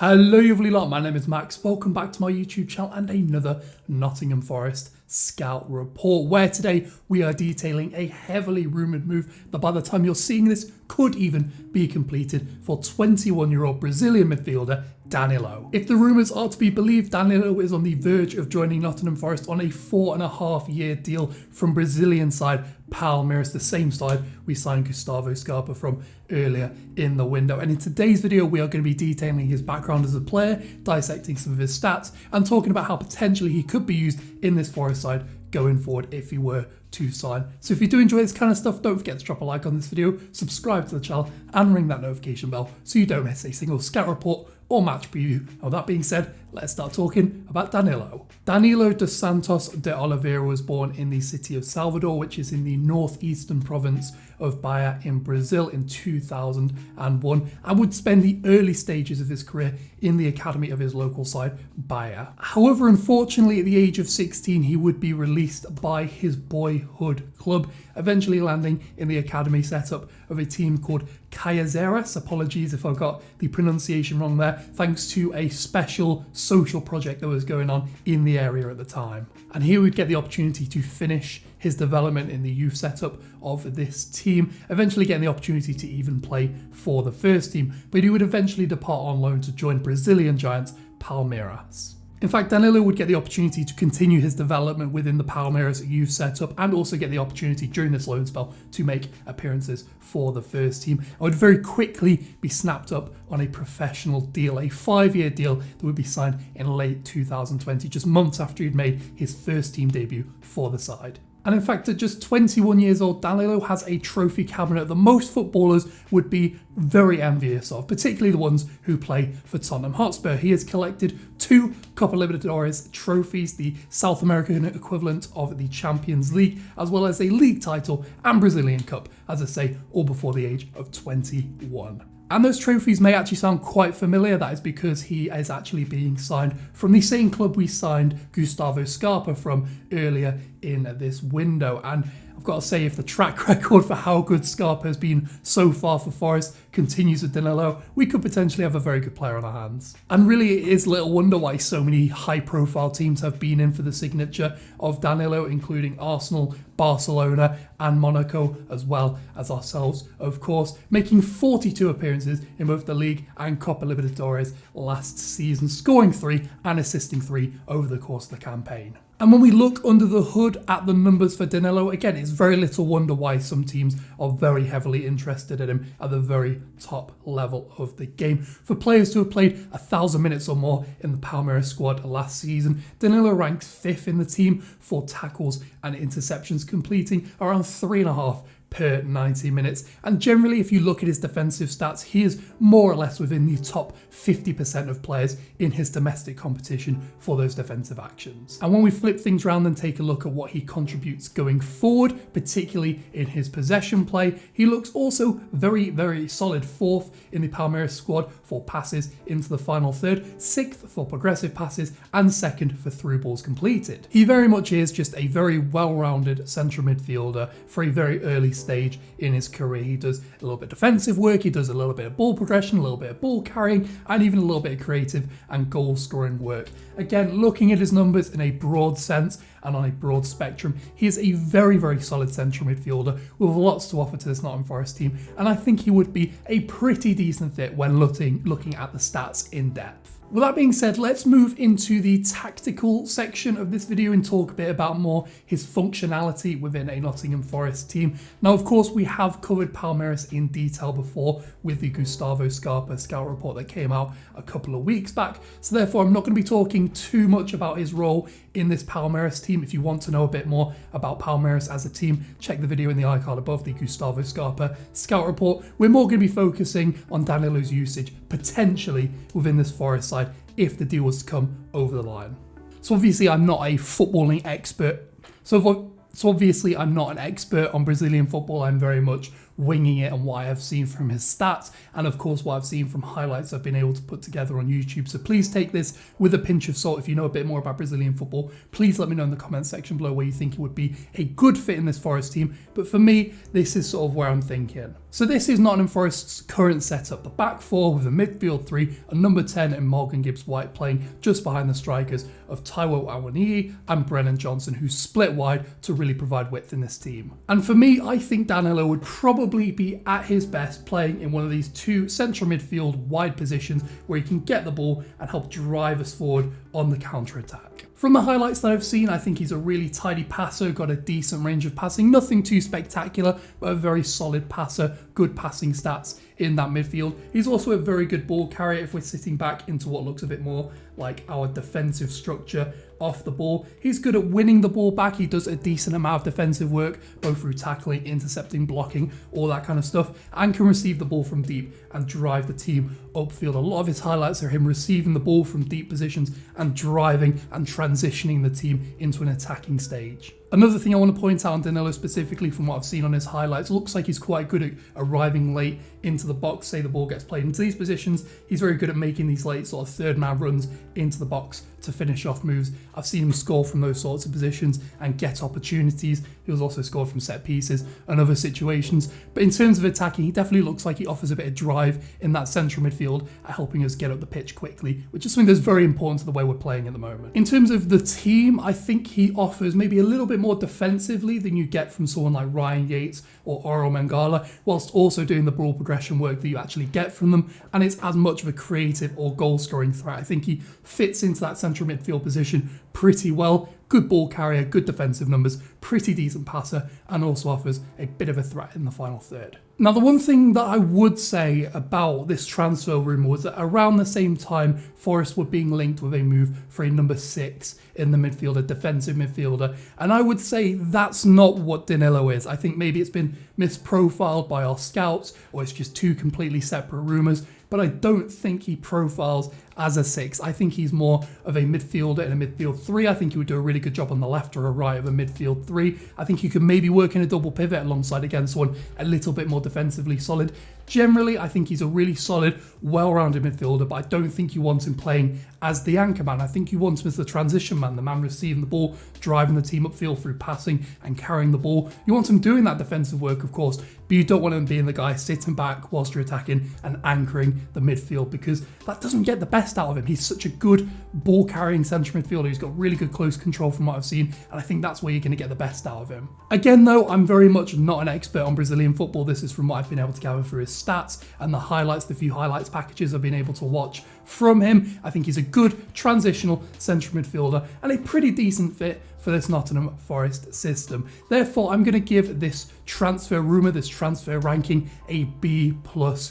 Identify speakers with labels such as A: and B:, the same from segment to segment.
A: Hello you lovely lot, my name is Max, welcome back to my YouTube channel and another Nottingham Forest Scout Report, where today we are detailing a heavily rumoured move that by the time you're seeing this could even be completed for 21-year-old Brazilian midfielder Danilo. If the rumours are to be believed, Danilo is on the verge of joining Nottingham Forest on a 4.5-year deal from Brazilian side Palmeiras, the same side we signed Gustavo Scarpa from earlier in the window. And in today's video, we are going to be detailing his background as a player, dissecting some of his stats, and talking about how potentially he could be used in this Forest side going forward if he were to sign. So if you do enjoy this kind of stuff, don't forget to drop a like on this video, subscribe to the channel, and ring that notification bell so you don't miss a single scout report or match preview. Now that being said, let's start talking about Danilo. Danilo dos Santos de Oliveira was born in the city of Salvador, which is in the northeastern province of Bahia in Brazil in 2001, and would spend the early stages of his career in the academy of his local side, Bahia. However, unfortunately, at the age of 16, he would be released by his boyhood club, eventually landing in the academy setup of a team called Palmeiras. Apologies if I got the pronunciation wrong there, thanks to a special social project that was going on in the area at the time. And here we'd get the opportunity to finish his development in the youth setup of this team, eventually getting the opportunity to even play for the first team, but he would eventually depart on loan to join Brazilian giants Palmeiras. In fact, Danilo would get the opportunity to continue his development within the Palmeiras youth setup and also get the opportunity during this loan spell to make appearances for the first team. And would very quickly be snapped up on a professional deal, a 5-year deal that would be signed in late 2020, just months after he'd made his first team debut for the side. And in fact, at just 21 years old, Danilo has a trophy cabinet that most footballers would be very envious of, particularly the ones who play for Tottenham Hotspur. He has collected 2 Copa Libertadores trophies, the South American equivalent of the Champions League, as well as a league title and Brazilian Cup, as I say, all before the age of 21. And those trophies may actually sound quite familiar. That is because he is actually being signed from the same club we signed Gustavo Scarpa from earlier in this window. And I've got to say, if the track record for how good Scarpa has been so far for Forest continues with Danilo, we could potentially have a very good player on our hands. And really, it is little wonder why so many high-profile teams have been in for the signature of Danilo, including Arsenal, Barcelona, and Monaco, as well as ourselves, of course, making 42 appearances in both the league and Copa Libertadores last season, scoring 3 and assisting 3 over the course of the campaign. And when we look under the hood at the numbers for Danilo, again, it's very little wonder why some teams are very heavily interested in him at the very top level of the game. For players to have played 1,000 minutes or more in the Palmeiras squad last season, Danilo ranks 5th in the team for tackles and interceptions, completing around 3.5 per 90 minutes. And generally, if you look at his defensive stats, he is more or less within the top 50% of players in his domestic competition for those defensive actions. And when we flip things around and take a look at what he contributes going forward, particularly in his possession play, he looks also very, very solid. 4th in the Palmeiras squad for passes into the final third, 6th for progressive passes, and 2nd for through balls completed. He very much is just a very well-rounded central midfielder for a very early stage in his career. He does a little bit of defensive work, he does a little bit of ball progression, a little bit of ball carrying, and even a little bit of creative and goal scoring work. Again, looking at his numbers in a broad sense and on a broad spectrum, he is a very, very solid central midfielder with lots to offer to this Nottingham Forest team, and I think he would be a pretty decent fit when looking at the stats in depth. With that being said, let's move into the tactical section of this video and talk a bit about more his functionality within a Nottingham Forest team. Now, of course, we have covered Palmeiras in detail before with the Gustavo Scarpa Scout Report that came out a couple of weeks back. So therefore, I'm not going to be talking too much about his role in this Palmeiras team. If you want to know a bit more about Palmeiras as a team, check the video in the icon above, the Gustavo Scarpa Scout Report. We're more going to be focusing on Danilo's usage potentially within this Forest side if the deal was to come over the line. So obviously I'm not a footballing expert. So obviously I'm not an expert on Brazilian football. I'm very much winging it and what I've seen from his stats, and of course what I've seen from highlights I've been able to put together on YouTube. So please take this with a pinch of salt. If you know a bit more about Brazilian football, please let me know in the comment section below where you think he would be a good fit in this Forest team. But for me, this is sort of where I'm thinking. So this is Nottingham Forest's current setup. The back four with a midfield three, a number 10 in Morgan Gibbs-White playing just behind the strikers of Taiwo Awoniyi and Brennan Johnson, who split wide to really provide width in this team. And for me, I think Danilo would probably be at his best playing in one of these two central midfield wide positions where he can get the ball and help drive us forward on the counter-attack. From the highlights that I've seen, I think he's a really tidy passer, got a decent range of passing, nothing too spectacular, but a very solid passer, good passing stats in that midfield. He's also a very good ball carrier if we're sitting back into what looks a bit more like our defensive structure off the ball. He's good at winning the ball back. He does a decent amount of defensive work, both through tackling, intercepting, blocking, all that kind of stuff, and can receive the ball from deep and drive the team upfield. A lot of his highlights are him receiving the ball from deep positions and driving and transitioning the team into an attacking stage. Another thing I want to point out on Danilo specifically from what I've seen on his highlights, looks like he's quite good at arriving late into the box. Say the ball gets played into these positions, he's very good at making these late sort of third man runs into the box to finish off moves. I've seen him score from those sorts of positions and get opportunities. He was also scored from set pieces and other situations. But in terms of attacking, he definitely looks like he offers a bit of drive in that central midfield at helping us get up the pitch quickly, which is something that's very important to the way we're playing at the moment. In terms of the team, I think he offers maybe a little bit more defensively than you get from someone like Ryan Yates or Oro Mangala, whilst also doing the ball progression work that you actually get from them, and it's as much of a creative or goal scoring threat. I think he fits into that central midfield position pretty well. Good ball carrier, good defensive numbers, pretty decent passer, and also offers a bit of a threat in the final third. Now, the one thing that I would say about this transfer rumour was that around the same time, Forest were being linked with a move for a number 6 in the midfield, a defensive midfielder. And I would say that's not what Danilo is. I think maybe it's been misprofiled by our scouts, or it's just two completely separate rumours. But I don't think he profiles as a 6. I think he's more of a midfielder in a midfield 3. I think he would do a really good job on the left or a right of a midfield 3. I think he could maybe work in a double pivot alongside against one a little bit more defensively solid. Generally, I think he's a really solid, well-rounded midfielder, but I don't think you want him playing as the anchor man. I think you want him as the transition man, the man receiving the ball, driving the team upfield through passing and carrying the ball. You want him doing that defensive work, of course, but you don't want him being the guy sitting back whilst you're attacking and anchoring the midfield, because that doesn't get the best out of him. He's such a good ball-carrying central midfielder. He's got really good close control from what I've seen, and I think that's where you're going to get the best out of him. Again, though, I'm very much not an expert on Brazilian football. This is from what I've been able to gather through his stats and the highlights, the few highlights packages I've been able to watch from him. I think he's a good transitional central midfielder and a pretty decent fit for this Nottingham Forest system. Therefore, I'm going to give this transfer rumour, this transfer ranking, a B+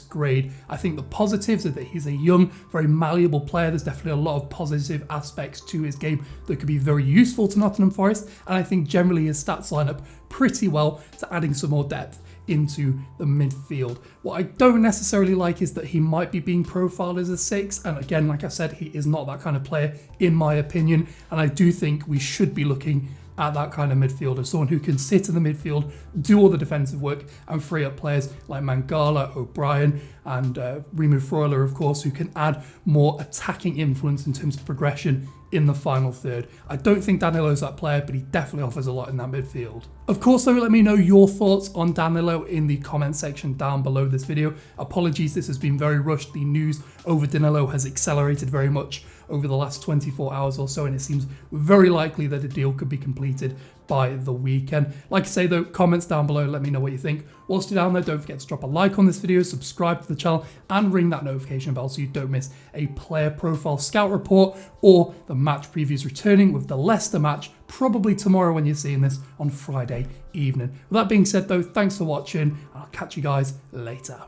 A: grade. I think the positives are that he's a young, very malleable player. There's definitely a lot of positive aspects to his game that could be very useful to Nottingham Forest, and I think generally his stats line up pretty well to adding some more depth into the midfield. What I don't necessarily like is that he might be being profiled as a 6, and again, like I said, he is not that kind of player in my opinion, and I do think we should be looking at that kind of midfielder, someone who can sit in the midfield, do all the defensive work, and free up players like Mangala, O'Brien, and Rimu Freuler, of course, who can add more attacking influence in terms of progression in the final third. I don't think Danilo's that player, but he definitely offers a lot in that midfield. Of course, though, let me know your thoughts on Danilo in the comment section down below this video. Apologies, this has been very rushed. The news over Danilo has accelerated very much over the last 24 hours or so, and it seems very likely that a deal could be completed by the weekend. Like I say though, comments down below, let me know what you think. Whilst you're down there, don't forget to drop a like on this video, subscribe to the channel, and ring that notification bell so you don't miss a player profile scout report or the match previews returning with the Leicester match, probably tomorrow when you're seeing this on Friday evening. With that being said though, thanks for watching, and I'll catch you guys later.